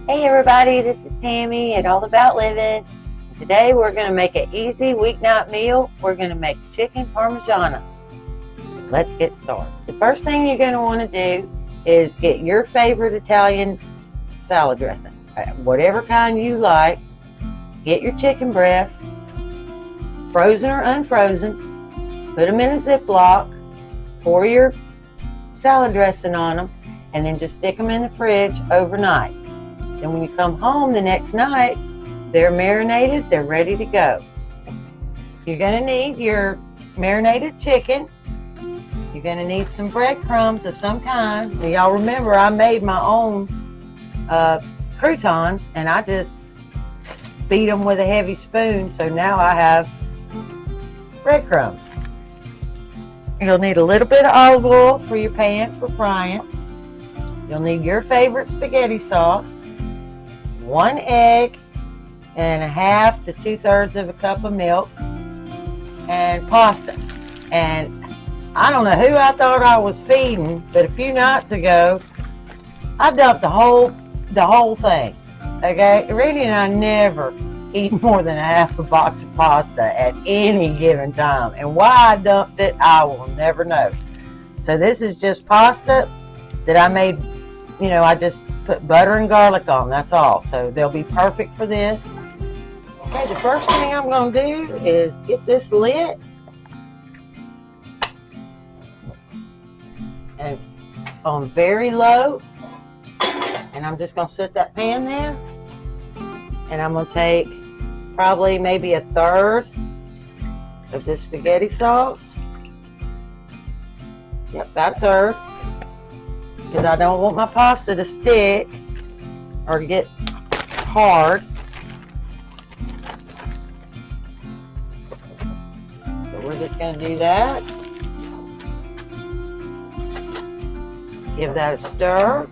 Hey everybody, this is Tammy at All About Living. Today we're going to make an easy weeknight meal. We're going to make chicken Parmigiana. Let's get started. The first thing you're going to want to do is get your favorite Italian salad dressing. Whatever kind you like. Get your chicken breasts, frozen or unfrozen. Put them in a Ziploc. Pour your salad dressing on them and then just stick them in the fridge overnight. And when you come home the next night, they're marinated, they're ready to go. You're going to need your marinated chicken. You're going to need some breadcrumbs of some kind. Y'all remember I made my own croutons and I just beat them with a heavy spoon, so now I have breadcrumbs. You'll need a little bit of olive oil for your pan for frying. You'll need your favorite spaghetti sauce, 1 egg, and 1/2 to 2/3 of a cup of milk, and pasta. And I don't know who I thought I was feeding, but a few nights ago, I dumped the whole thing. Okay, Randy and I never eat more than 1/2 box of pasta at any given time, and why I dumped it, I will never know. So this is just pasta that I made. I just put butter and garlic on, that's all. So they'll be perfect for this. Okay, the first thing I'm going to do is get this lit and on very low, and I'm just going to set that pan there, and I'm going to take probably maybe 1/3 of this spaghetti sauce. Yep, about 1/3. Because I don't want my pasta to stick or get hard. So we're just going to do that. Give that a stir.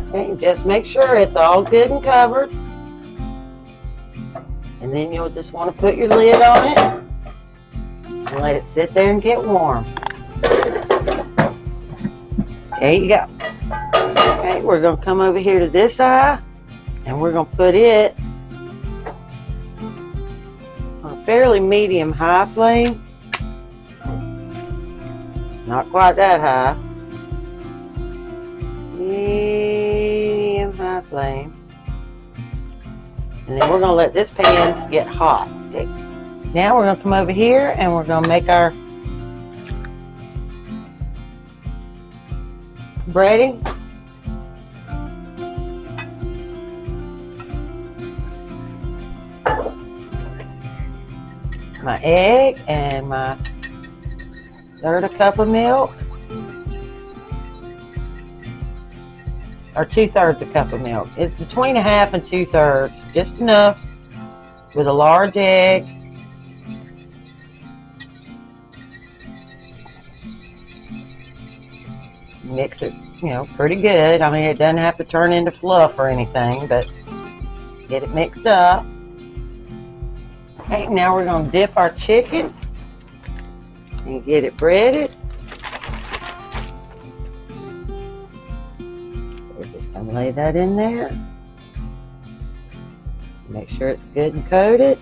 Okay, just make sure it's all good and covered. And then you'll just want to put your lid on it and let it sit there and get warm. There you go. Okay, we're going to come over here to this eye and we're going to put it on a fairly medium high flame. Not quite that high. Medium high flame. And then we're going to let this pan get hot. Okay. Now we're going to come over here and we're going to make our breading. My egg and my 1/3 cup of milk. Or 2/3 a cup of milk. It's between 1/2 and 2/3, just enough with a large egg. Mix it, pretty good. I mean, it doesn't have to turn into fluff or anything, but get it mixed up. Okay, now we're going to dip our chicken and get it breaded. We're just going to lay that in there. Make sure it's good and coated.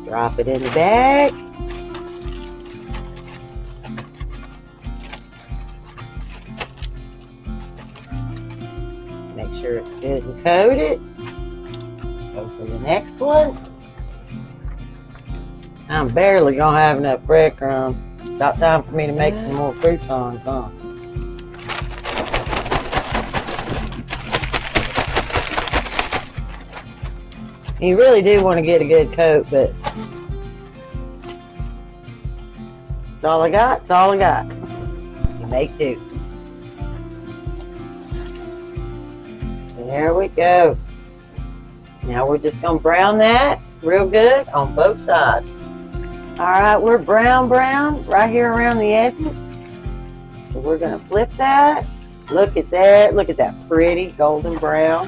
Drop it in the bag. Make sure it's good and coated. Go for the next one. I'm barely going to have enough breadcrumbs. About time for me to make some more croutons, huh? You really do want to get a good coat, but it's all I got, it's all I got. You make do. There we go. Now we're just going to brown that real good on both sides. Alright, we're brown right here around the edges. So we're going to flip that. Look at that. Look at that pretty golden brown.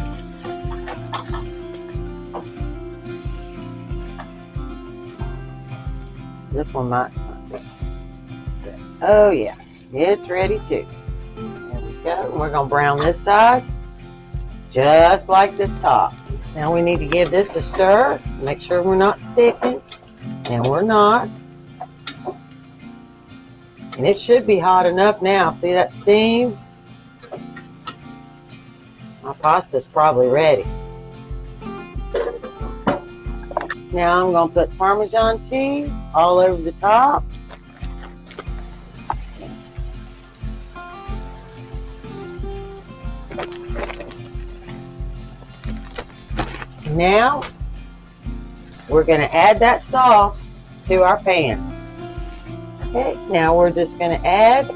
This one might not be. Oh yeah, it's ready too. There we go. And we're gonna brown this side, just like this top. Now we need to give this a stir. Make sure we're not sticking, and we're not. And it should be hot enough now. See that steam? My pasta's probably ready. Now I'm going to put Parmesan cheese all over the top. Now we're going to add that sauce to our pan. Okay, now we're just going to add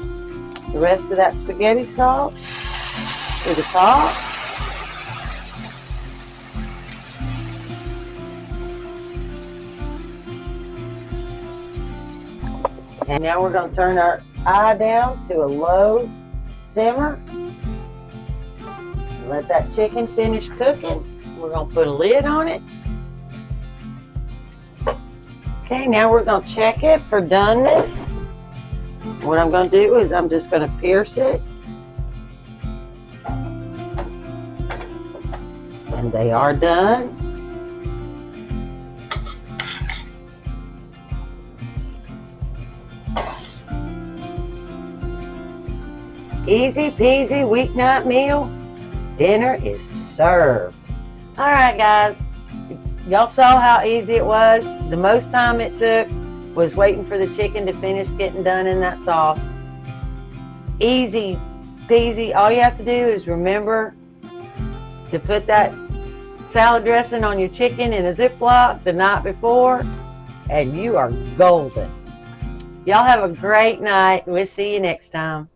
the rest of that spaghetti sauce to the top. And now we're going to turn our eye down to a low simmer. Let that chicken finish cooking. We're going to put a lid on it. Okay, now we're going to check it for doneness. What I'm going to do is I'm just going to pierce it. And they are done. Easy peasy weeknight meal. Dinner is served. All right, guys. Y'all saw how easy it was. The most time it took was waiting for the chicken to finish getting done in that sauce. Easy peasy. All you have to do is remember to put that salad dressing on your chicken in a Ziploc the night before, and you are golden. Y'all have a great night. We'll see you next time.